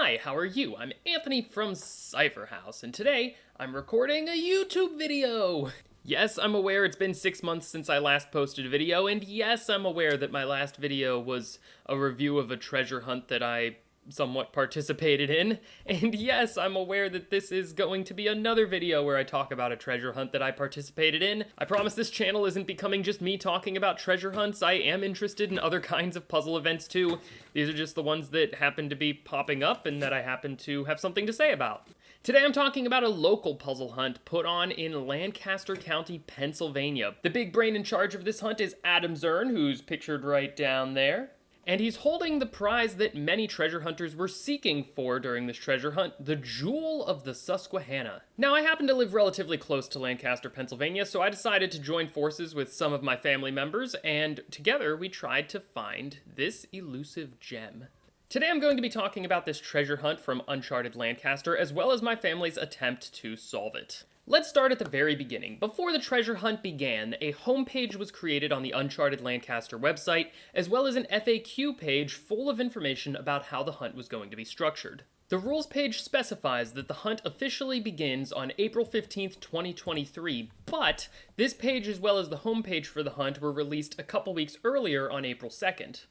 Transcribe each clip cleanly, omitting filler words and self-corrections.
Hi, how are you? I'm Anthony from Cypher House, and today I'm recording a YouTube video! Yes, I'm aware it's been 6 months since I last posted a video, and yes, I'm aware that my last video was a review of a treasure hunt that I somewhat participated in, and yes, I'm aware that this is going to be another video where I talk about a treasure hunt that I participated in. I promise this channel isn't becoming just me talking about treasure hunts. I am interested in other kinds of puzzle events too. These are just the ones that happen to be popping up and that I happen to have something to say about. Today I'm talking about a local puzzle hunt put on in Lancaster County, Pennsylvania. The big brain in charge of this hunt is Adam Zern, who's pictured right down there. And he's holding the prize that many treasure hunters were seeking for during this treasure hunt, the Jewel of the Susquehanna. Now, I happen to live relatively close to Lancaster, Pennsylvania, so I decided to join forces with some of my family members, and together we tried to find this elusive gem. Today I'm going to be talking about this treasure hunt from Uncharted Lancaster, as well as my family's attempt to solve it. Let's start at the very beginning. Before the treasure hunt began, a homepage was created on the Uncharted Lancaster website, as well as an FAQ page full of information about how the hunt was going to be structured. The rules page specifies that the hunt officially begins on April 15th, 2023, but this page as well as the homepage for the hunt were released a couple weeks earlier on April 2nd.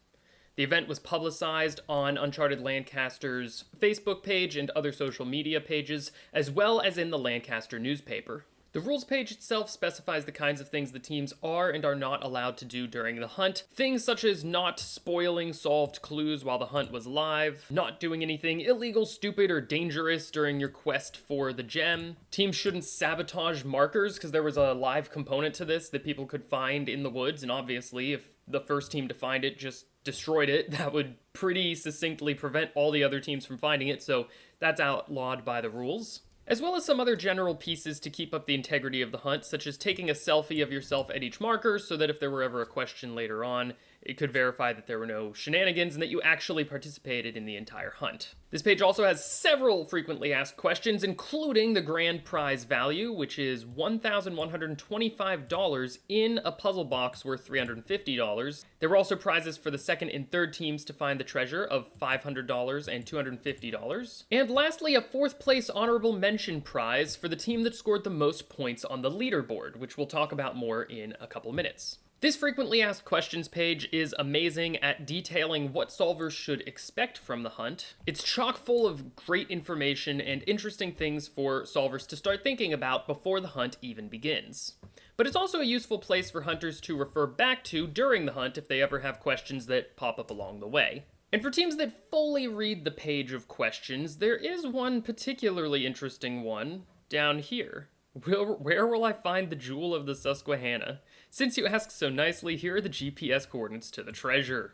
The event was publicized on Uncharted Lancaster's Facebook page and other social media pages, as well as in the Lancaster newspaper. The rules page itself specifies the kinds of things the teams are and are not allowed to do during the hunt. Things such as not spoiling solved clues while the hunt was live, not doing anything illegal, stupid, or dangerous during your quest for the gem. Teams shouldn't sabotage markers, because there was a live component to this that people could find in the woods, and obviously if the first team to find it just destroyed it, that would pretty succinctly prevent all the other teams from finding it, so that's outlawed by the rules. As well as some other general pieces to keep up the integrity of the hunt, such as taking a selfie of yourself at each marker so that if there were ever a question later on, it could verify that there were no shenanigans and that you actually participated in the entire hunt. This page also has several frequently asked questions, including the grand prize value, which is $1,125 in a puzzle box worth $350. There were also prizes for the second and third teams to find the treasure of $500 and $250. And lastly, a fourth place honorable mention prize for the team that scored the most points on the leaderboard, which we'll talk about more in a couple minutes. This frequently asked questions page is amazing at detailing what solvers should expect from the hunt. It's chock full of great information and interesting things for solvers to start thinking about before the hunt even begins. But it's also a useful place for hunters to refer back to during the hunt if they ever have questions that pop up along the way. And for teams that fully read the page of questions, there is one particularly interesting one down here. Where will I find the Jewel of the Susquehanna? Since you asked so nicely, here are the GPS coordinates to the treasure.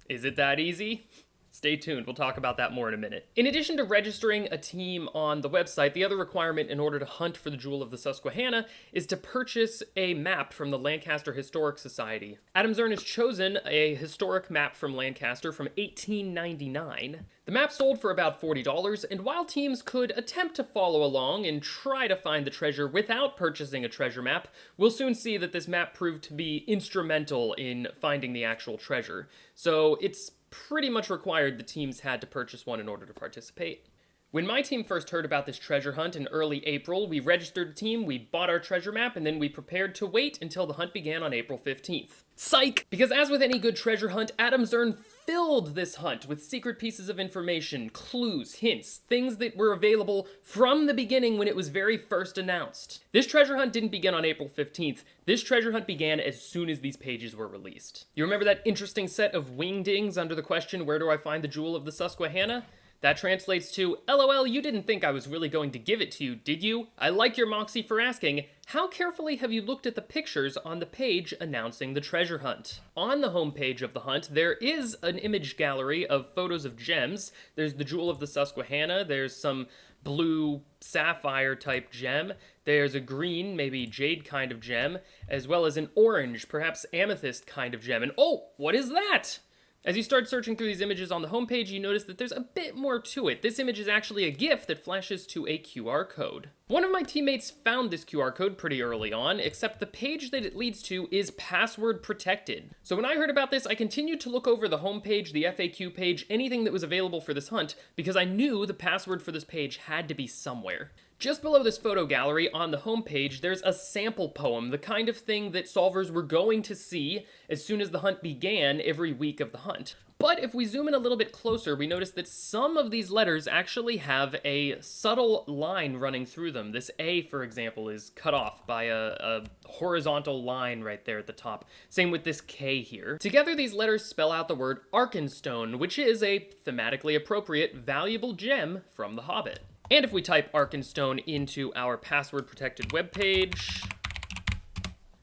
Is it that easy? Stay tuned, we'll talk about that more in a minute. In addition to registering a team on the website, the other requirement in order to hunt for the Jewel of the Susquehanna is to purchase a map from the Lancaster Historic Society. Adam Zern has chosen a historic map from Lancaster from 1899. The map sold for about $40, and while teams could attempt to follow along and try to find the treasure without purchasing a treasure map, we'll soon see that this map proved to be instrumental in finding the actual treasure. So it's pretty much required the teams had to purchase one in order to participate. When my team first heard about this treasure hunt in early April, we registered a team, we bought our treasure map, and then we prepared to wait until the hunt began on April 15th. Psych! Because as with any good treasure hunt, Adam Zern filled this hunt with secret pieces of information, clues, hints, things that were available from the beginning when it was very first announced. This treasure hunt didn't begin on April 15th. This treasure hunt began as soon as these pages were released. You remember that interesting set of wingdings under the question, where do I find the Jewel of the Susquehanna? That translates to, LOL, you didn't think I was really going to give it to you, did you? I like your moxie for asking. How carefully have you looked at the pictures on the page announcing the treasure hunt? On the homepage of the hunt, there is an image gallery of photos of gems. There's the Jewel of the Susquehanna, there's some blue sapphire type gem, there's a green, maybe jade kind of gem, as well as an orange, perhaps amethyst kind of gem. And oh, what is that? As you start searching through these images on the homepage, you notice that there's a bit more to it. This image is actually a GIF that flashes to a QR code. One of my teammates found this QR code pretty early on, except the page that it leads to is password protected. So when I heard about this, I continued to look over the homepage, the FAQ page, anything that was available for this hunt, because I knew the password for this page had to be somewhere. Just below this photo gallery on the homepage, there's a sample poem, the kind of thing that solvers were going to see as soon as the hunt began every week of the hunt. But if we zoom in a little bit closer, we notice that some of these letters actually have a subtle line running through them. This A, for example, is cut off by a horizontal line right there at the top. Same with this K here. Together, these letters spell out the word Arkenstone, which is a thematically appropriate, valuable gem from The Hobbit. And if we type Arkenstone into our password-protected webpage,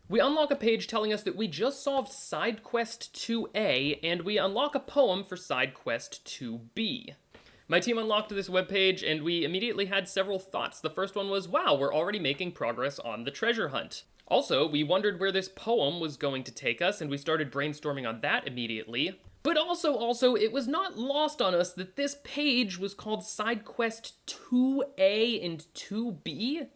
we unlock a page telling us that we just solved Side Quest 2A, and we unlock a poem for Side Quest 2B. My team unlocked this webpage, and we immediately had several thoughts. The first one was, wow, we're already making progress on the treasure hunt. Also, we wondered where this poem was going to take us, and we started brainstorming on that immediately. But also, it was not lost on us that this page was called Side Quest 2A and 2B.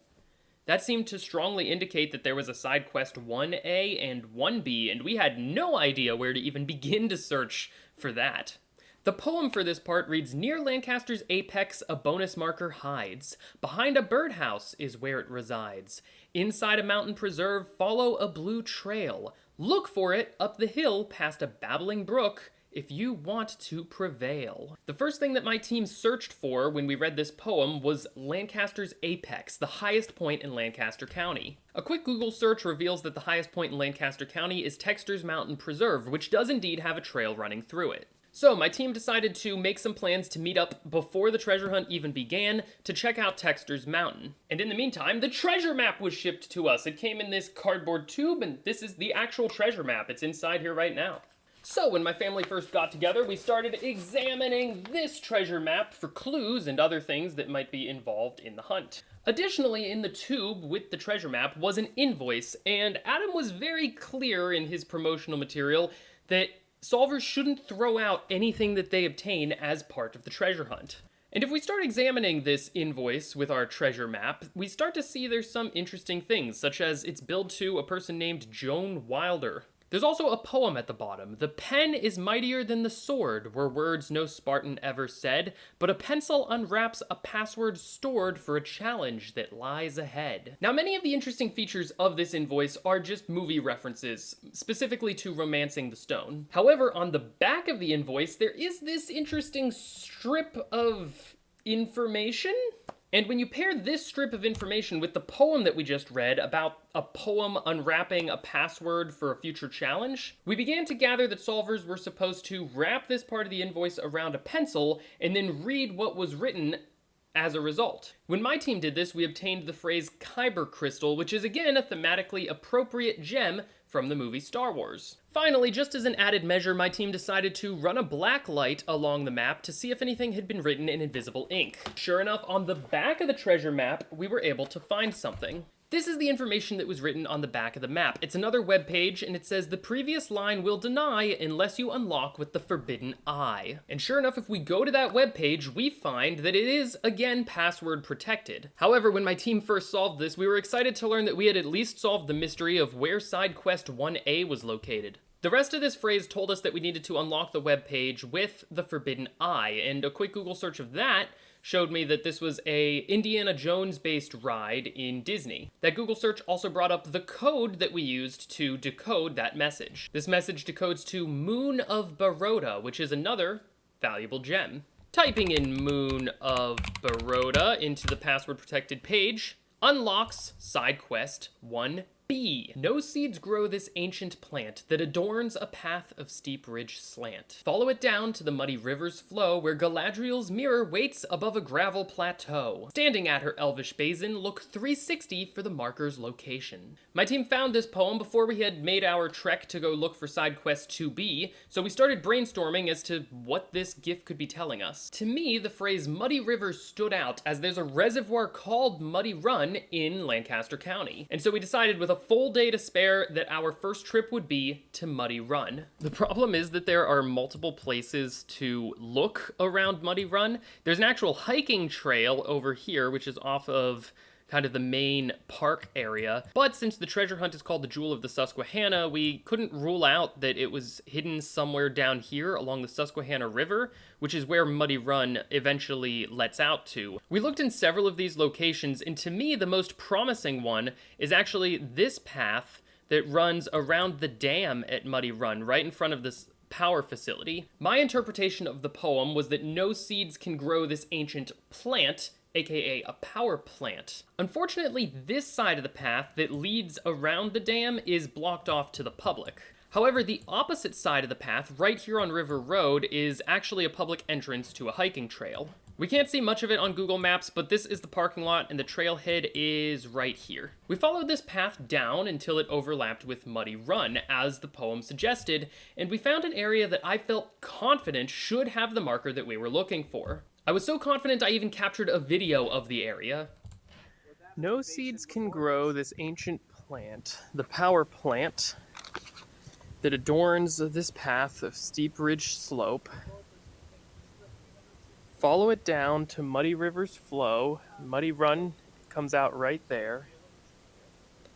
That seemed to strongly indicate that there was a Side Quest 1A and 1B, and we had no idea where to even begin to search for that. The poem for this part reads, "Near Lancaster's apex, a bonus marker hides. Behind a birdhouse is where it resides. Inside a mountain preserve, follow a blue trail. Look for it up the hill past a babbling brook, if you want to prevail." The first thing that my team searched for when we read this poem was Lancaster's apex, the highest point in Lancaster County. A quick Google search reveals that the highest point in Lancaster County is Texter's Mountain Preserve, which does indeed have a trail running through it. So my team decided to make some plans to meet up before the treasure hunt even began to check out Texter's Mountain. And in the meantime, the treasure map was shipped to us. It came in this cardboard tube, and this is the actual treasure map. It's inside here right now. So when my family first got together, we started examining this treasure map for clues and other things that might be involved in the hunt. Additionally, in the tube with the treasure map was an invoice, and Adam was very clear in his promotional material that solvers shouldn't throw out anything that they obtain as part of the treasure hunt. And if we start examining this invoice with our treasure map, we start to see there's some interesting things, such as it's billed to a person named Joan Wilder. There's also a poem at the bottom. "The pen is mightier than the sword, were words no Spartan ever said, but a pencil unwraps a password stored for a challenge that lies ahead." Now, many of the interesting features of this invoice are just movie references, specifically to Romancing the Stone. However, on the back of the invoice, there is this interesting strip of information. And when you pair this strip of information with the poem that we just read about a poem unwrapping a password for a future challenge, we began to gather that solvers were supposed to wrap this part of the invoice around a pencil and then read what was written as a result. When my team did this, we obtained the phrase Kyber crystal, which is again a thematically appropriate gem from the movie Star Wars. Finally, just as an added measure, my team decided to run a black light along the map to see if anything had been written in invisible ink. Sure enough, on the back of the treasure map, we were able to find something. This is the information that was written on the back of the map. It's another web page, and it says, "The previous line will deny unless you unlock with the forbidden eye." And sure enough, if we go to that web page, we find that it is, again, password protected. However, when my team first solved this, we were excited to learn that we had at least solved the mystery of where Side Quest 1A was located. The rest of this phrase told us that we needed to unlock the web page with the forbidden eye, and a quick Google search of that showed me that this was a Indiana Jones-based ride in Disney. That Google search also brought up the code that we used to decode that message. This message decodes to Moon of Baroda, which is another valuable gem. Typing in Moon of Baroda into the password-protected page unlocks Side Quest 1B. No seeds grow this ancient plant that adorns a path of steep ridge slant. Follow it down to the muddy river's flow where Galadriel's mirror waits above a gravel plateau. Standing at her elvish basin, look 360 for the marker's location. My team found this poem before we had made our trek to go look for Side Quest 2B, so we started brainstorming as to what this GIF could be telling us. To me, the phrase Muddy River stood out as there's a reservoir called Muddy Run in Lancaster County. And so we decided with a full day to spare that our first trip would be to Muddy Run. The problem is that there are multiple places to look around Muddy Run. There's an actual hiking trail over here, which is off of kind of the main park area. But since the treasure hunt is called the Jewel of the Susquehanna, we couldn't rule out that it was hidden somewhere down here along the Susquehanna River, which is where Muddy Run eventually lets out to. We looked in several of these locations, and to me, the most promising one is actually this path that runs around the dam at Muddy Run, right in front of this power facility. My interpretation of the poem was that no seeds can grow this ancient plant, aka a power plant. Unfortunately, this side of the path that leads around the dam is blocked off to the public. However, the opposite side of the path, right here on River Road, is actually a public entrance to a hiking trail. We can't see much of it on Google Maps, but this is the parking lot and the trailhead is right here. We followed this path down until it overlapped with Muddy Run, as the poem suggested, and we found an area that I felt confident should have the marker that we were looking for. I was so confident I even captured a video of the area. No seeds can grow this ancient plant, the power plant, that adorns this path of steep ridge slope. Follow it down to Muddy River's flow. Muddy Run comes out right there.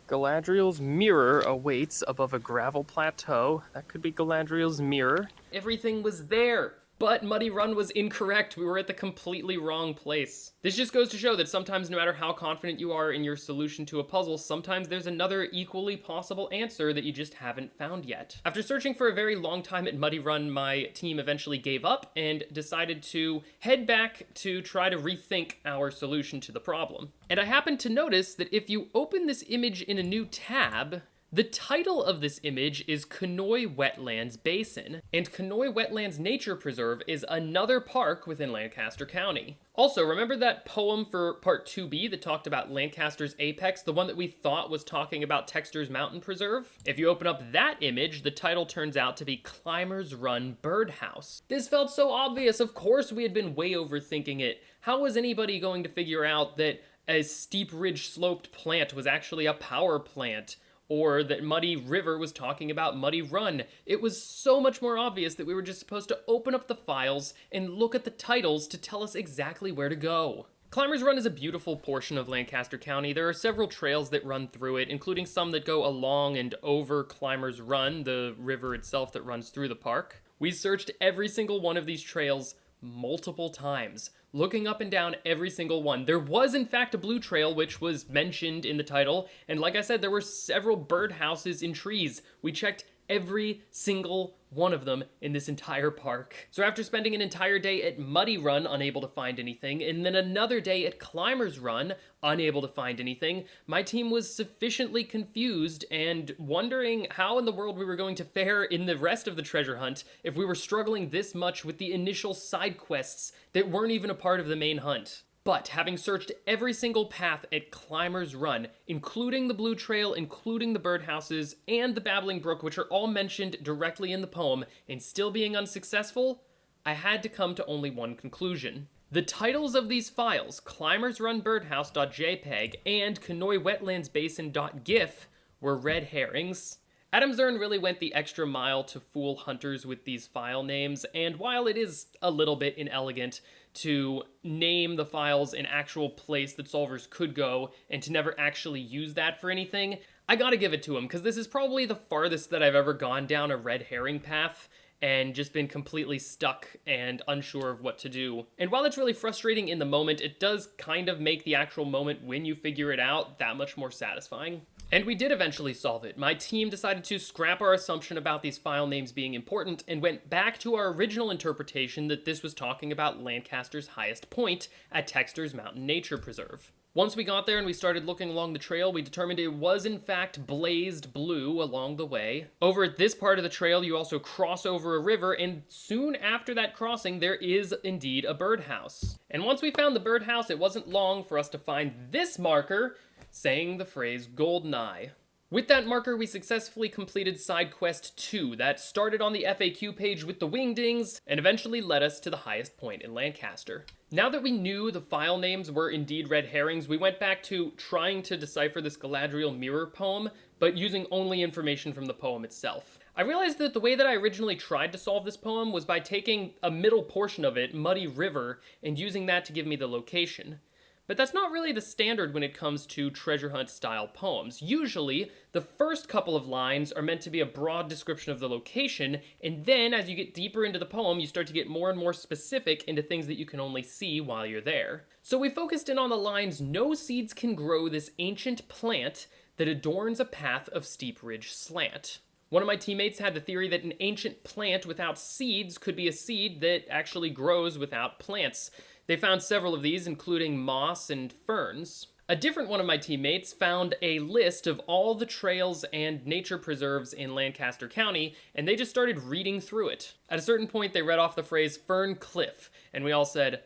Galadriel's mirror awaits above a gravel plateau. That could be Galadriel's mirror. Everything was there. But Muddy Run was incorrect. We were at the completely wrong place. This just goes to show that sometimes no matter how confident you are in your solution to a puzzle, sometimes there's another equally possible answer that you just haven't found yet. After searching for a very long time at Muddy Run, my team eventually gave up and decided to head back to try to rethink our solution to the problem. And I happened to notice that if you open this image in a new tab, the title of this image is Conoy Wetlands Basin, and Conoy Wetlands Nature Preserve is another park within Lancaster County. Also, remember that poem for Part 2B that talked about Lancaster's apex, the one that we thought was talking about Texter's Mountain Preserve? If you open up that image, the title turns out to be Climbers Run Birdhouse. This felt so obvious. Of course we had been way overthinking it. How was anybody going to figure out that a steep ridge sloped plant was actually a power plant? Or that Muddy River was talking about Muddy Run? It was so much more obvious that we were just supposed to open up the files and look at the titles to tell us exactly where to go. Climbers Run is a beautiful portion of Lancaster County. There are several trails that run through it, including some that go along and over Climbers Run, the river itself that runs through the park. We searched every single one of these trails multiple times, looking up and down every single one. There was in fact a blue trail, which was mentioned in the title, and like I said, there were several birdhouses in trees. We checked every single one of them in this entire park. So after spending an entire day at Muddy Run, unable to find anything, and then another day at Climbers Run, unable to find anything, my team was sufficiently confused and wondering how in the world we were going to fare in the rest of the treasure hunt if we were struggling this much with the initial side quests that weren't even a part of the main hunt. But having searched every single path at Climbers Run, including the Blue Trail, including the birdhouses, and the Babbling Brook, which are all mentioned directly in the poem, and still being unsuccessful, I had to come to only one conclusion. The titles of these files, climbersrunbirdhouse.jpg and conoywetlandsbasin.gif, were red herrings. Adam Zern really went the extra mile to fool hunters with these file names, and while it is a little bit inelegant to name the files an actual place that solvers could go and to never actually use that for anything, I gotta give it to him, because this is probably the farthest that I've ever gone down a red herring path and just been completely stuck and unsure of what to do. And while it's really frustrating in the moment, it does kind of make the actual moment when you figure it out that much more satisfying. And we did eventually solve it. My team decided to scrap our assumption about these file names being important and went back to our original interpretation that this was talking about Lancaster's highest point at Texter's Mountain Nature Preserve. Once we got there and we started looking along the trail, we determined it was in fact blazed blue along the way. Over at this part of the trail, you also cross over a river, and soon after that crossing, there is indeed a birdhouse. And once we found the birdhouse, it wasn't long for us to find this marker saying the phrase "Golden Eye." With that marker, we successfully completed side quest 2 that started on the FAQ page with the wingdings and eventually led us to the highest point in Lancaster. Now that we knew the file names were indeed red herrings, we went back to trying to decipher this Galadriel mirror poem, but using only information from the poem itself. I realized that the way that I originally tried to solve this poem was by taking a middle portion of it, Muddy River, and using that to give me the location. But that's not really the standard when it comes to treasure hunt style poems. Usually, the first couple of lines are meant to be a broad description of the location, and then as you get deeper into the poem, you start to get more and more specific into things that you can only see while you're there. So we focused in on the lines, "No seeds can grow this ancient plant that adorns a path of steep ridge slant." One of my teammates had the theory that an ancient plant without seeds could be a seed that actually grows without plants. They found several of these, including moss and ferns. A different one of my teammates found a list of all the trails and nature preserves in Lancaster County, and they just started reading through it. At a certain point, they read off the phrase Fern Cliff, and we all said,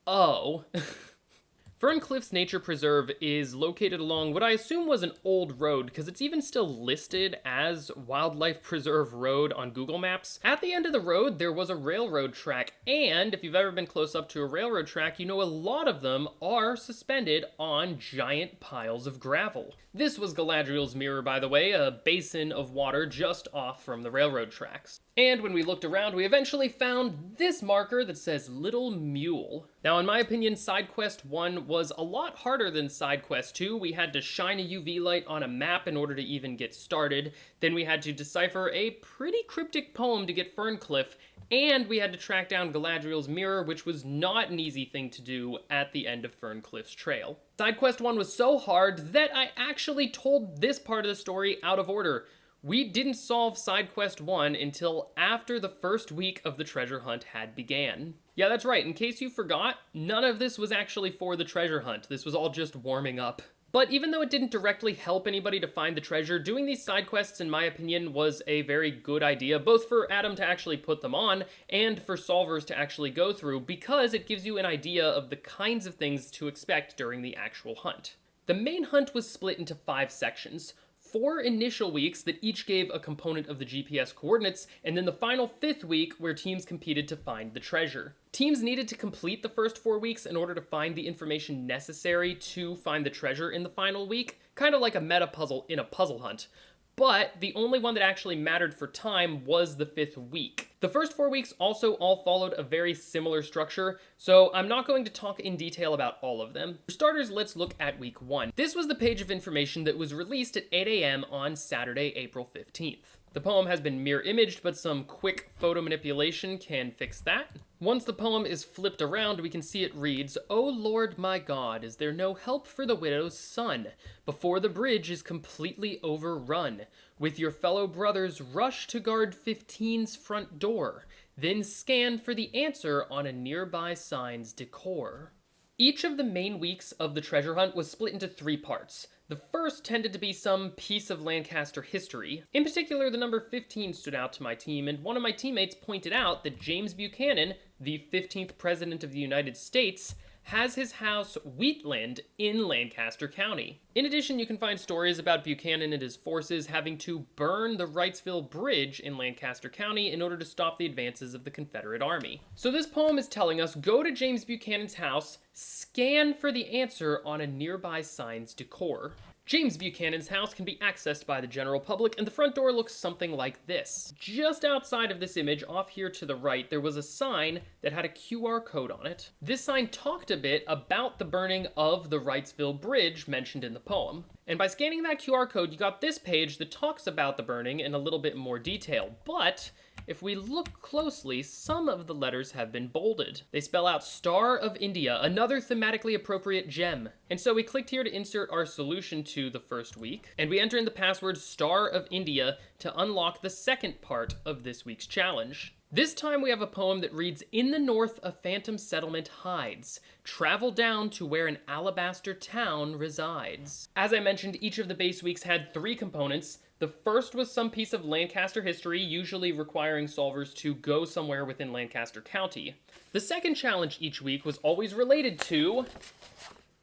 "Oh." Fern Cliff's Nature Preserve is located along what I assume was an old road, because it's even still listed as Wildlife Preserve Road on Google Maps. At the end of the road, there was a railroad track, and if you've ever been close up to a railroad track, you know a lot of them are suspended on giant piles of gravel. This was Galadriel's mirror, by the way, a basin of water just off from the railroad tracks. And when we looked around, we eventually found this marker that says Little Mule. Now, in my opinion, Side Quest 1 was a lot harder than Side Quest 2. We had to shine a UV light on a map in order to even get started. Then we had to decipher a pretty cryptic poem to get Ferncliff, and we had to track down Galadriel's mirror, which was not an easy thing to do at the end of Ferncliff's trail. Side Quest 1 was so hard that I actually told this part of the story out of order. We didn't solve Side Quest 1 until after the first week of the treasure hunt had began. Yeah, that's right, in case you forgot, none of this was actually for the treasure hunt. This was all just warming up. But even though it didn't directly help anybody to find the treasure, doing these side quests, in my opinion, was a very good idea, both for Adam to actually put them on, and for solvers to actually go through, because it gives you an idea of the kinds of things to expect during the actual hunt. The main hunt was split into 5 sections. 4 initial weeks that each gave a component of the GPS coordinates, and then the final 5th week where teams competed to find the treasure. Teams needed to complete the first 4 weeks in order to find the information necessary to find the treasure in the final week, kind of like a meta puzzle in a puzzle hunt. But the only one that actually mattered for time was the 5th week. The first 4 weeks also all followed a very similar structure, so I'm not going to talk in detail about all of them. For starters, let's look at week 1. This was the page of information that was released at 8 a.m. on Saturday, April 15th. The poem has been mirror imaged, but some quick photo manipulation can fix that. Once the poem is flipped around, we can see it reads, "O Lord my God, is there no help for the widow's son? Before the bridge is completely overrun, with your fellow brothers rush to guard 15's front door, then scan for the answer on a nearby sign's decor." Each of the main weeks of the treasure hunt was split into 3 parts. The first tended to be some piece of Lancaster history. In particular, the number 15 stood out to my team, and one of my teammates pointed out that James Buchanan, the 15th President of the United States, has his house Wheatland in Lancaster County. In addition, you can find stories about Buchanan and his forces having to burn the Wrightsville Bridge in Lancaster County in order to stop the advances of the Confederate Army. So this poem is telling us, go to James Buchanan's house, scan for the answer on a nearby sign's decor. James Buchanan's house can be accessed by the general public, and the front door looks something like this. Just outside of this image, off here to the right, there was a sign that had a QR code on it. This sign talked a bit about the burning of the Wrightsville Bridge mentioned in the poem. And by scanning that QR code, you got this page that talks about the burning in a little bit more detail. But if we look closely, some of the letters have been bolded. They spell out Star of India, another thematically appropriate gem. And so we clicked here to insert our solution to the first week, and we enter in the password Star of India to unlock the second part of this week's challenge. This time we have a poem that reads, "In the north a phantom settlement hides. Travel down to where an alabaster town resides." As I mentioned, each of the base weeks had 3 components. The first was some piece of Lancaster history, usually requiring solvers to go somewhere within Lancaster County. The second challenge each week was always related to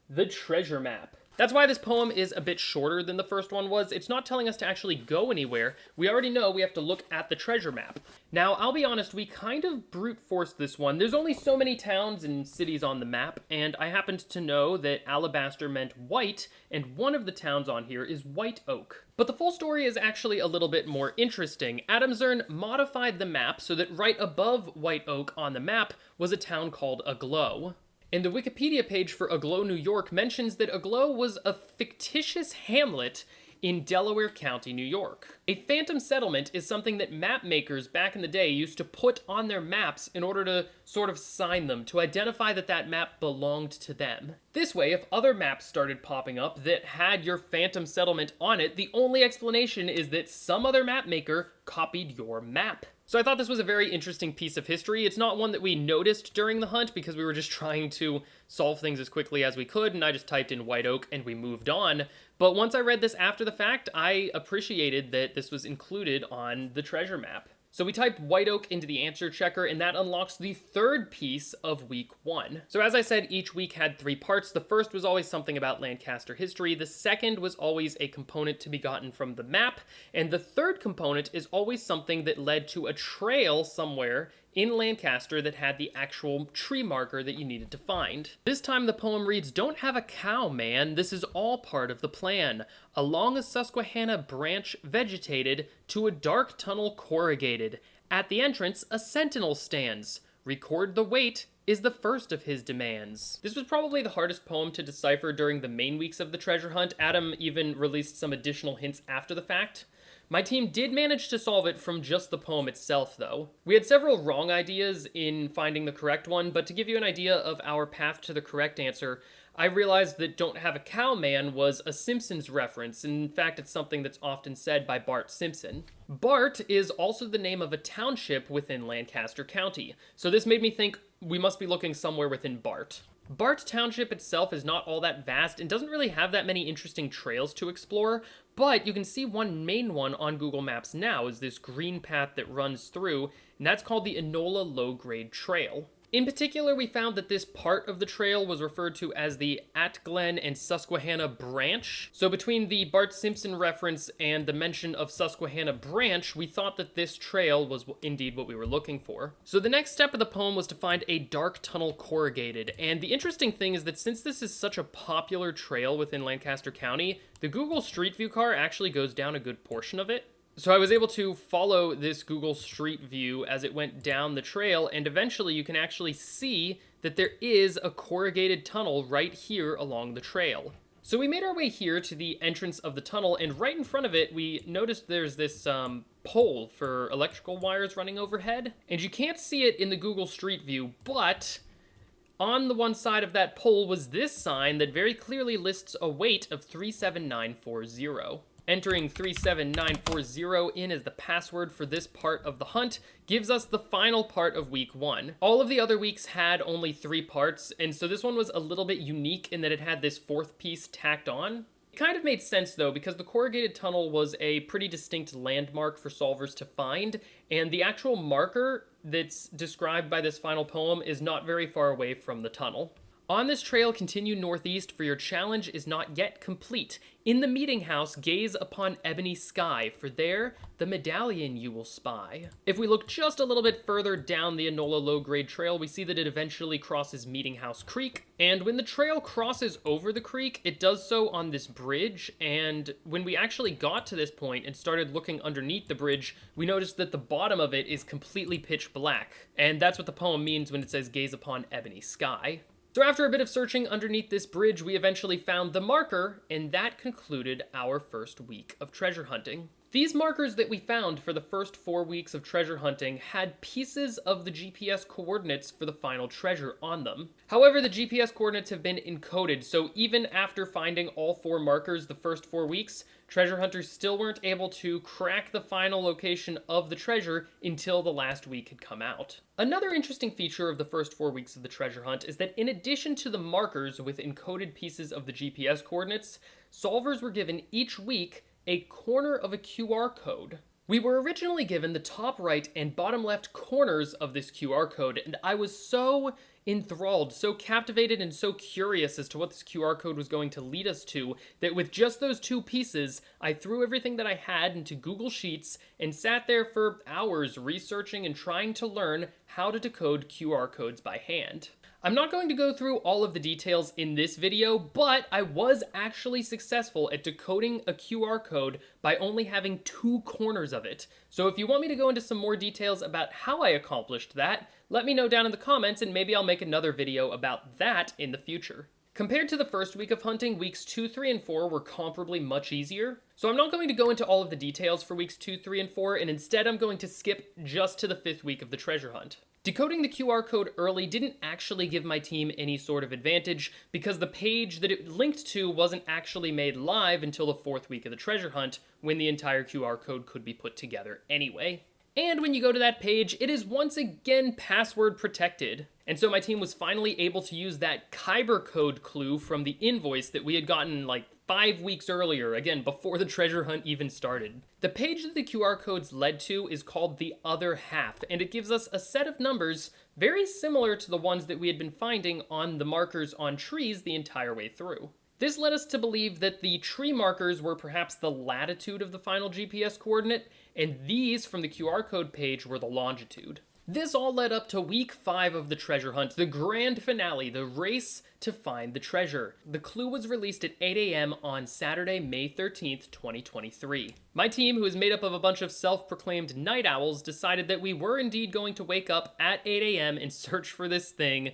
the treasure map. That's why this poem is a bit shorter than the first one was. It's not telling us to actually go anywhere. We already know we have to look at the treasure map. Now, I'll be honest, we kind of brute forced this one. There's only so many towns and cities on the map, and I happened to know that alabaster meant white, and one of the towns on here is White Oak. But the full story is actually a little bit more interesting. Adam Zern modified the map so that right above White Oak on the map was a town called Aglow. And the Wikipedia page for Aglow, New York mentions that Aglow was a fictitious hamlet in Delaware County, New York. A phantom settlement is something that map makers back in the day used to put on their maps in order to sort of sign them, to identify that that map belonged to them. This way, if other maps started popping up that had your phantom settlement on it, the only explanation is that some other map maker copied your map. So I thought this was a very interesting piece of history. It's not one that we noticed during the hunt because we were just trying to solve things as quickly as we could, and I just typed in White Oak and we moved on. But once I read this after the fact, I appreciated that this was included on the treasure map. So we typed White Oak into the answer checker, and that unlocks the third piece of week 1. So as I said, each week had 3 parts. The first was always something about Lancaster history. The second was always a component to be gotten from the map. And the third component is always something that led to a trail somewhere in Lancaster that had the actual tree marker that you needed to find. This time the poem reads, "Don't have a cow, man. This is all part of the plan. Along a Susquehanna branch vegetated, to a dark tunnel corrugated. At the entrance, a sentinel stands. Record the weight is the first of his demands." This was probably the hardest poem to decipher during the main weeks of the treasure hunt. Adam even released some additional hints after the fact. My team did manage to solve it from just the poem itself, though. We had several wrong ideas in finding the correct one, but to give you an idea of our path to the correct answer, I realized that "Don't Have a Cow, Man" was a Simpsons reference. In fact, it's something that's often said by Bart Simpson. Bart is also the name of a township within Lancaster County, so this made me think we must be looking somewhere within Bart. Bart Township itself is not all that vast and doesn't really have that many interesting trails to explore, but you can see one main one on Google Maps now is this green path that runs through, and that's called the Enola Low-Grade Trail. In particular, we found that this part of the trail was referred to as the Atglen and Susquehanna Branch. So between the Bart Simpson reference and the mention of Susquehanna Branch, we thought that this trail was indeed what we were looking for. So the next step of the poem was to find a dark tunnel corrugated. And the interesting thing is that since this is such a popular trail within Lancaster County, the Google Street View car actually goes down a good portion of it. So I was able to follow this Google Street View as it went down the trail, and eventually you can actually see that there is a corrugated tunnel right here along the trail. So we made our way here to the entrance of the tunnel, and right in front of it, we noticed there's this pole for electrical wires running overhead. And you can't see it in the Google Street View, but on the one side of that pole was this sign that very clearly lists a weight of 37940. Entering 37940 in as the password for this part of the hunt gives us the final part of week 1. All of the other weeks had only 3 parts, and so this one was a little bit unique in that it had this 4th piece tacked on. It kind of made sense though, because the corrugated tunnel was a pretty distinct landmark for solvers to find, and the actual marker that's described by this final poem is not very far away from the tunnel. On this trail, continue northeast, for your challenge is not yet complete. In the meeting house, gaze upon ebony sky, for there the medallion you will spy. If we look just a little bit further down the Enola Low-Grade Trail, we see that it eventually crosses Meeting House Creek. And when the trail crosses over the creek, it does so on this bridge. And when we actually got to this point and started looking underneath the bridge, we noticed that the bottom of it is completely pitch black. And that's what the poem means when it says gaze upon ebony sky. So after a bit of searching underneath this bridge, we eventually found the marker, and that concluded our first week of treasure hunting. These markers that we found for the first 4 weeks of treasure hunting had pieces of the GPS coordinates for the final treasure on them. However, the GPS coordinates have been encoded, so even after finding all 4 markers the first 4 weeks, treasure hunters still weren't able to crack the final location of the treasure until the last week had come out. Another interesting feature of the first 4 weeks of the treasure hunt is that in addition to the markers with encoded pieces of the GPS coordinates, solvers were given each week a corner of a QR code. We were originally given the top right and bottom left corners of this QR code, and I was so enthralled, so captivated, and so curious as to what this QR code was going to lead us to that with just those two pieces, I threw everything that I had into Google Sheets and sat there for hours researching and trying to learn how to decode QR codes by hand. I'm not going to go through all of the details in this video, but I was actually successful at decoding a QR code by only having two corners of it. So if you want me to go into some more details about how I accomplished that, let me know down in the comments and maybe I'll make another video about that in the future. Compared to the first week of hunting, weeks 2, 3, and 4 were comparably much easier. So I'm not going to go into all of the details for weeks 2, 3, and 4, and instead I'm going to skip just to the 5th week of the treasure hunt. Decoding the QR code early didn't actually give my team any sort of advantage because the page that it linked to wasn't actually made live until the 4th week of the treasure hunt, when the entire QR code could be put together anyway. And when you go to that page, it is once again password protected. And so my team was finally able to use that Kyber code clue from the invoice that we had gotten like 5 weeks earlier, again, before the treasure hunt even started. The page that the QR codes led to is called the other half, and it gives us a set of numbers very similar to the ones that we had been finding on the markers on trees the entire way through. This led us to believe that the tree markers were perhaps the latitude of the final GPS coordinate, and these from the QR code page were the longitude. This all led up to week 5 of the treasure hunt, the grand finale, the race to find the treasure. The clue was released at 8 a.m. on Saturday, May 13th, 2023. My team, who is made up of a bunch of self-proclaimed night owls, decided that we were indeed going to wake up at 8 a.m. and search for this thing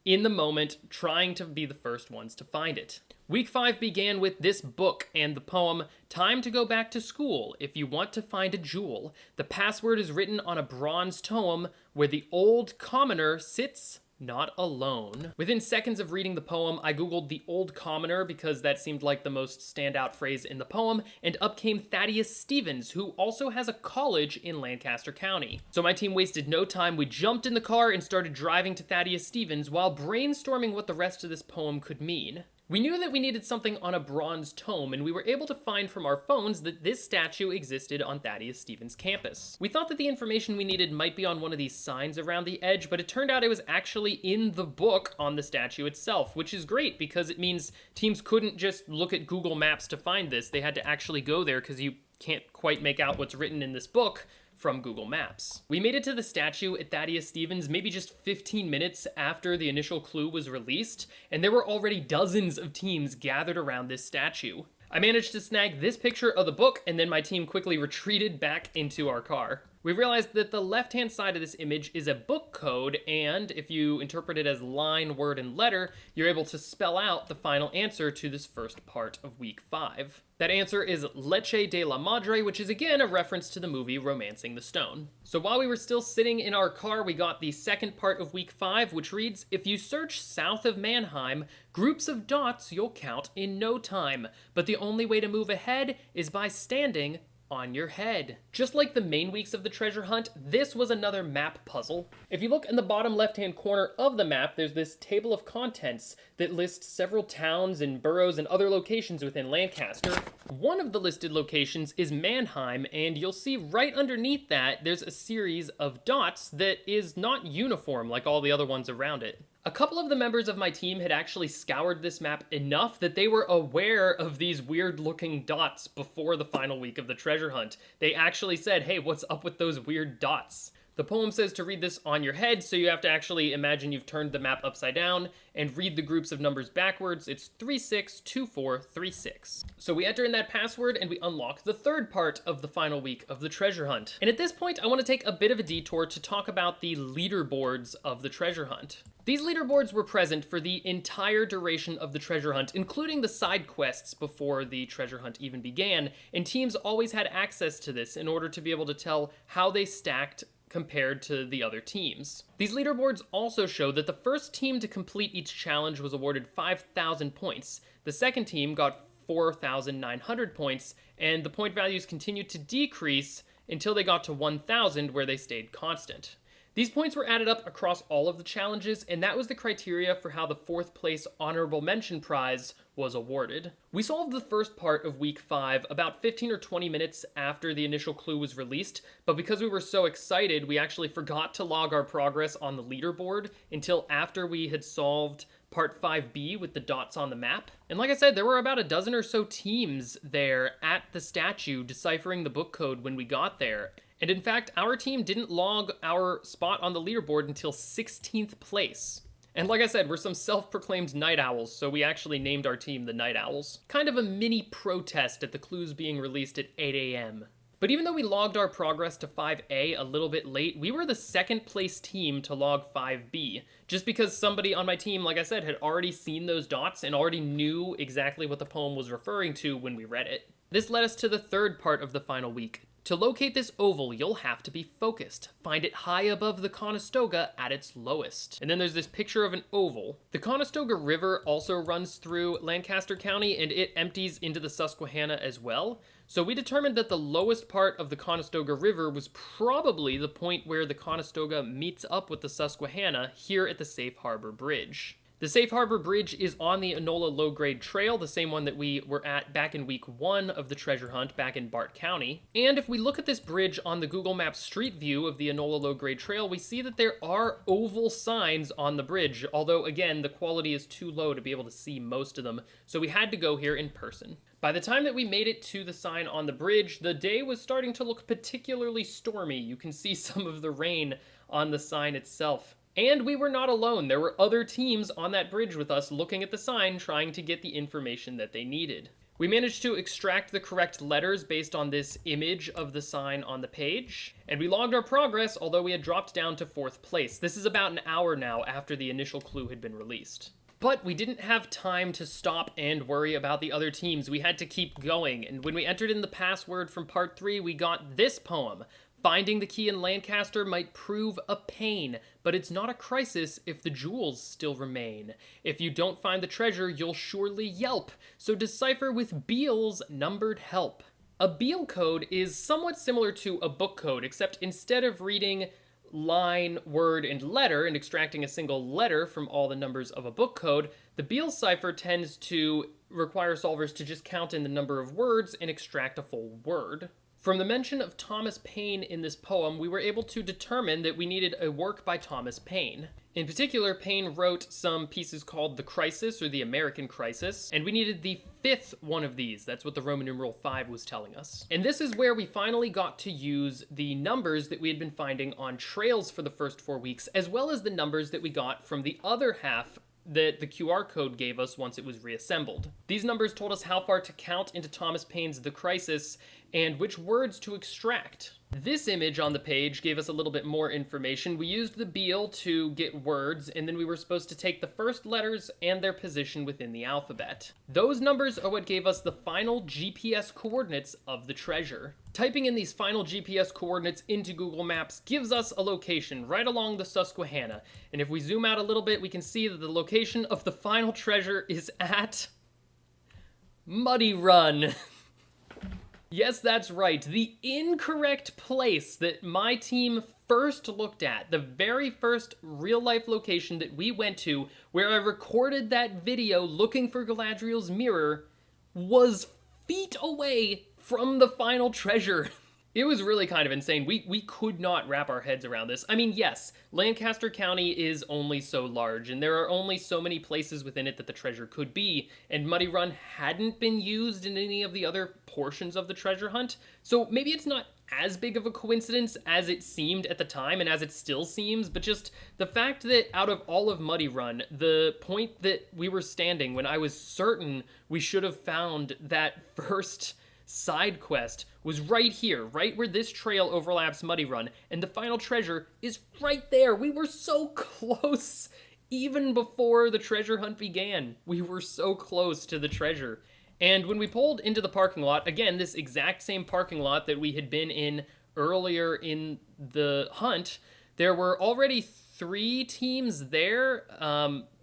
in the moment, trying to be the first ones to find it. Week 5 began with this book and the poem, "Time to go back to school if you want to find a jewel. The password is written on a bronze tome where the old commoner sits not alone." Within seconds of reading the poem, I googled the old commoner because that seemed like the most standout phrase in the poem, and up came Thaddeus Stevens, who also has a college in Lancaster County. So my team wasted no time. We jumped in the car and started driving to Thaddeus Stevens while brainstorming what the rest of this poem could mean. We knew that we needed something on a bronze tome, and we were able to find from our phones that this statue existed on Thaddeus Stevens' campus. We thought that the information we needed might be on one of these signs around the edge, but it turned out it was actually in the book on the statue itself, which is great because it means teams couldn't just look at Google Maps to find this. They had to actually go there because you can't quite make out what's written in this book from Google Maps. We made it to the statue at Thaddeus Stevens maybe just 15 minutes after the initial clue was released, and there were already dozens of teams gathered around this statue. I managed to snag this picture of the book, and then my team quickly retreated back into our car. We realized that the left-hand side of this image is a book code, and if you interpret it as line, word, and letter, you're able to spell out the final answer to this first part of week 5. That answer is Leche de la Madre, which is again a reference to the movie Romancing the Stone. So while we were still sitting in our car, we got the second part of week 5, which reads, "If you search south of Mannheim, groups of dots you'll count in no time, but the only way to move ahead is by standing on your head." Just like the main weeks of the treasure hunt, this was another map puzzle. If you look in the bottom left-hand corner of the map, there's this table of contents that lists several towns and boroughs and other locations within Lancaster. One of the listed locations is Mannheim, and you'll see right underneath that there's a series of dots that is not uniform like all the other ones around it. A couple of the members of my team had actually scoured this map enough that they were aware of these weird-looking dots before the final week of the treasure hunt. They actually said, "Hey, what's up with those weird dots?" The poem says to read this on your head, so you have to actually imagine you've turned the map upside down and read the groups of numbers backwards. It's 362436. So we enter in that password and we unlock the third part of the final week of the treasure hunt. And at this point, I want to take a bit of a detour to talk about the leaderboards of the treasure hunt. These leaderboards were present for the entire duration of the treasure hunt, including the side quests before the treasure hunt even began, and teams always had access to this in order to be able to tell how they stacked compared to the other teams. These leaderboards also show that the first team to complete each challenge was awarded 5,000 points. The second team got 4,900 points, and the point values continued to decrease until they got to 1,000, where they stayed constant. These points were added up across all of the challenges, and that was the criteria for how the 4th place honorable mention prize was awarded. We solved the first part of week 5 about 15 or 20 minutes after the initial clue was released, but because we were so excited, we actually forgot to log our progress on the leaderboard until after we had solved part 5B with the dots on the map. And like I said, there were about a dozen or so teams there at the statue deciphering the book code when we got there. And in fact, our team didn't log our spot on the leaderboard until 16th place. And like I said, we're some self-proclaimed night owls, so we actually named our team the Night Owls. Kind of a mini protest at the clues being released at 8 a.m. But even though we logged our progress to 5A a little bit late, we were the 2nd place team to log 5B, just because somebody on my team, like I said, had already seen those dots and already knew exactly what the poem was referring to when we read it. This led us to the 3rd part of the final week. To locate this oval, you'll have to be focused. Find it high above the Conestoga at its lowest. And then there's this picture of an oval. The Conestoga River also runs through Lancaster County, and it empties into the Susquehanna as well. So we determined that the lowest part of the Conestoga River was probably the point where the Conestoga meets up with the Susquehanna here at the Safe Harbor Bridge. The Safe Harbor Bridge is on the Enola Low-Grade Trail, the same one that we were at back in week 1 of the treasure hunt back in Bart County. And if we look at this bridge on the Google Maps street view of the Enola Low-Grade Trail, we see that there are oval signs on the bridge, although again, the quality is too low to be able to see most of them, so we had to go here in person. By the time that we made it to the sign on the bridge, the day was starting to look particularly stormy. You can see some of the rain on the sign itself. And we were not alone. There were other teams on that bridge with us looking at the sign, trying to get the information that they needed. We managed to extract the correct letters based on this image of the sign on the page, and we logged our progress, although we had dropped down to 4th place. This is about an hour now after the initial clue had been released. But we didn't have time to stop and worry about the other teams. We had to keep going, and when we entered in the password from part 3, we got this poem. Finding the key in Lancaster might prove a pain, but it's not a crisis if the jewels still remain. If you don't find the treasure, you'll surely yelp, so decipher with Beale's numbered help. A Beale code is somewhat similar to a book code, except instead of reading line, word, and letter, and extracting a single letter from all the numbers of a book code, the Beale cipher tends to require solvers to just count in the number of words and extract a full word. From the mention of Thomas Paine in this poem, we were able to determine that we needed a work by Thomas Paine. In particular, Paine wrote some pieces called The Crisis, or The American Crisis, and we needed the 5th one of these. That's what the Roman numeral 5 was telling us. And this is where we finally got to use the numbers that we had been finding on trails for the first 4 weeks, as well as the numbers that we got from the other half that the QR code gave us once it was reassembled. These numbers told us how far to count into Thomas Paine's The Crisis and which words to extract. This image on the page gave us a little bit more information. We used the Beale to get words, and then we were supposed to take the first letters and their position within the alphabet. Those numbers are what gave us the final GPS coordinates of the treasure. Typing in these final GPS coordinates into Google Maps gives us a location right along the Susquehanna. And if we zoom out a little bit, we can see that the location of the final treasure is at Muddy Run. Yes, that's right. The incorrect place that my team first looked at, the very first real-life location that we went to, where I recorded that video looking for Galadriel's mirror, was feet away from the final treasure. It was really kind of insane. We could not wrap our heads around this. I mean, yes, Lancaster County is only so large, and there are only so many places within it that the treasure could be, and Muddy Run hadn't been used in any of the other portions of the treasure hunt, so maybe it's not as big of a coincidence as it seemed at the time, and as it still seems, but just the fact that out of all of Muddy Run, the point that we were standing when I was certain we should have found that first side quest was right here, right where this trail overlaps Muddy Run, and the final treasure is right there. We were so close, even before the treasure hunt began. We were so close to the treasure. And when we pulled into the parking lot, again, this exact same parking lot that we had been in earlier in the hunt, there were already 3 teams there.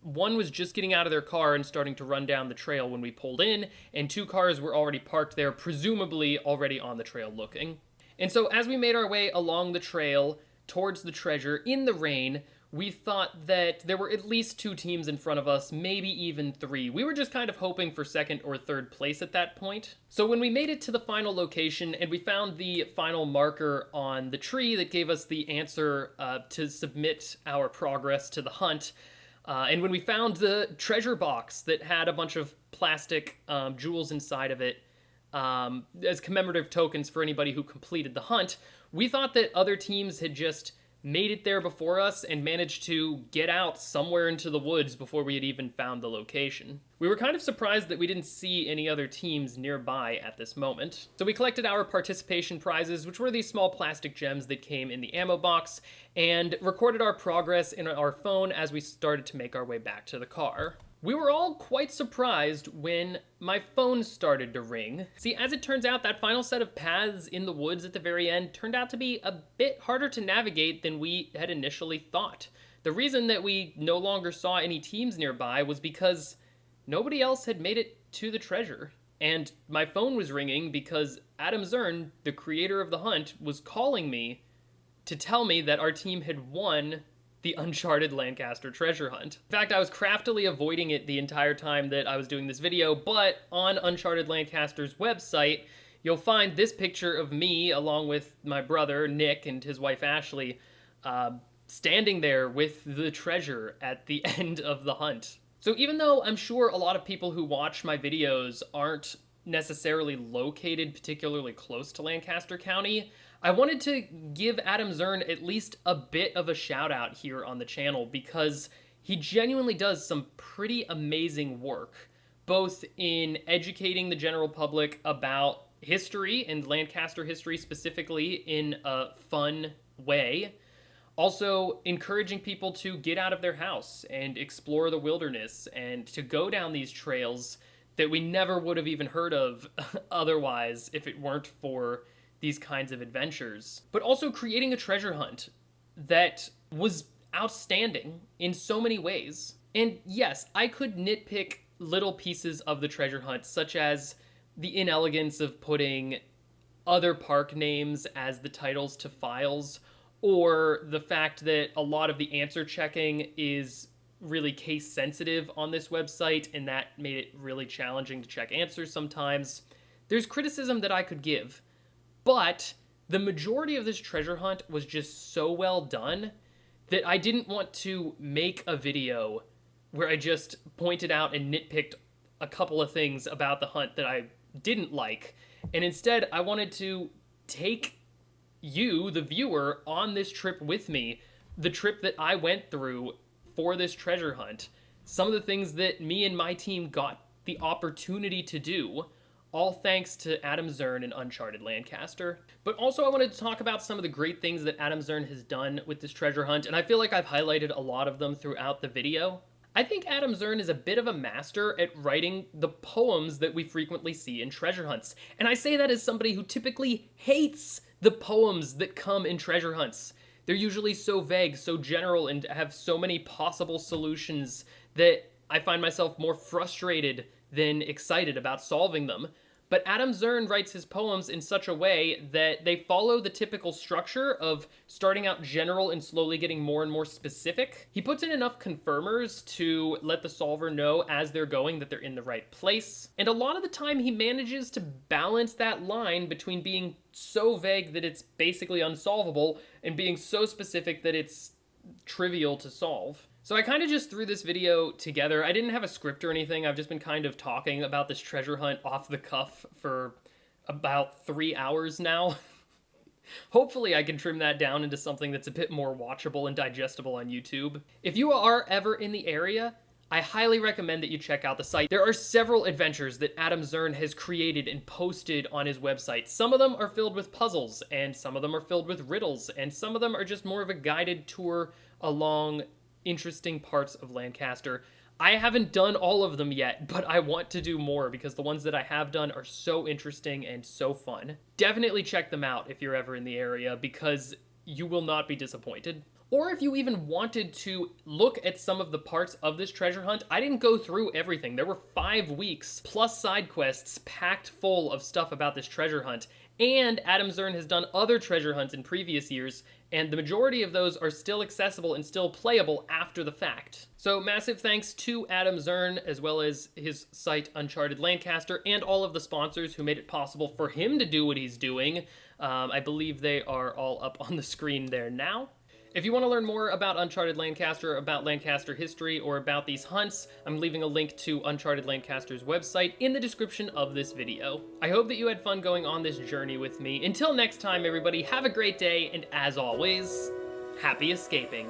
One was just getting out of their car and starting to run down the trail when we pulled in, and 2 cars were already parked there, presumably already on the trail looking. And so as we made our way along the trail, towards the treasure in the rain, we thought that there were at least 2 teams in front of us, maybe even 3. We were just kind of hoping for second or third place at that point. So when we made it to the final location and we found the final marker on the tree that gave us the answer to submit our progress to the hunt, and when we found the treasure box that had a bunch of plastic jewels inside of it as commemorative tokens for anybody who completed the hunt, we thought that other teams had just made it there before us and managed to get out somewhere into the woods before we had even found the location. We were kind of surprised that we didn't see any other teams nearby at this moment. So we collected our participation prizes, which were these small plastic gems that came in the ammo box, and recorded our progress in our phone as we started to make our way back to the car. We were all quite surprised when my phone started to ring. See, as it turns out, that final set of paths in the woods at the very end turned out to be a bit harder to navigate than we had initially thought. The reason that we no longer saw any teams nearby was because nobody else had made it to the treasure. And my phone was ringing because Adam Zern, the creator of the hunt, was calling me to tell me that our team had won the Uncharted Lancaster treasure hunt. In fact, I was craftily avoiding it the entire time that I was doing this video, but on Uncharted Lancaster's website, you'll find this picture of me along with my brother, Nick, and his wife, Ashley, standing there with the treasure at the end of the hunt. So even though I'm sure a lot of people who watch my videos aren't necessarily located particularly close to Lancaster County, I wanted to give Adam Zern at least a bit of a shout out here on the channel because he genuinely does some pretty amazing work, both in educating the general public about history and Lancaster history specifically in a fun way, also encouraging people to get out of their house and explore the wilderness and to go down these trails that we never would have even heard of otherwise if it weren't for these kinds of adventures, but also creating a treasure hunt that was outstanding in so many ways. And yes, I could nitpick little pieces of the treasure hunt, such as the inelegance of putting other park names as the titles to files, or the fact that a lot of the answer checking is really case sensitive on this website, and that made it really challenging to check answers sometimes. There's criticism that I could give, but the majority of this treasure hunt was just so well done that I didn't want to make a video where I just pointed out and nitpicked a couple of things about the hunt that I didn't like. And instead, I wanted to take you, the viewer, on this trip with me, the trip that I went through for this treasure hunt, some of the things that me and my team got the opportunity to do, all thanks to Adam Zern and Uncharted Lancaster. But also I wanted to talk about some of the great things that Adam Zern has done with this treasure hunt, and I feel like I've highlighted a lot of them throughout the video. I think Adam Zern is a bit of a master at writing the poems that we frequently see in treasure hunts. And I say that as somebody who typically hates the poems that come in treasure hunts. They're usually so vague, so general, and have so many possible solutions that I find myself more frustrated than excited about solving them. But Adam Zern writes his poems in such a way that they follow the typical structure of starting out general and slowly getting more and more specific. He puts in enough confirmers to let the solver know as they're going that they're in the right place. And a lot of the time he manages to balance that line between being so vague that it's basically unsolvable and being so specific that it's trivial to solve. So I kind of just threw this video together. I didn't have a script or anything. I've just been kind of talking about this treasure hunt off the cuff for about 3 hours now. Hopefully I can trim that down into something that's a bit more watchable and digestible on YouTube. If you are ever in the area, I highly recommend that you check out the site. There are several adventures that Adam Zern has created and posted on his website. Some of them are filled with puzzles, and some of them are filled with riddles, and some of them are just more of a guided tour along interesting parts of Lancaster. I haven't done all of them yet, but I want to do more because the ones that I have done are so interesting and so fun. Definitely check them out if you're ever in the area because you will not be disappointed. Or if you even wanted to look at some of the parts of this treasure hunt, I didn't go through everything. There were 5 weeks plus side quests packed full of stuff about this treasure hunt. And Adam Zern has done other treasure hunts in previous years, and the majority of those are still accessible and still playable after the fact. So massive thanks to Adam Zern, as well as his site Uncharted Lancaster, and all of the sponsors who made it possible for him to do what he's doing. I believe they are all up on the screen there now. If you want to learn more about Uncharted Lancaster, about Lancaster history, or about these hunts, I'm leaving a link to Uncharted Lancaster's website in the description of this video. I hope that you had fun going on this journey with me. Until next time, everybody, have a great day, and as always, happy escaping.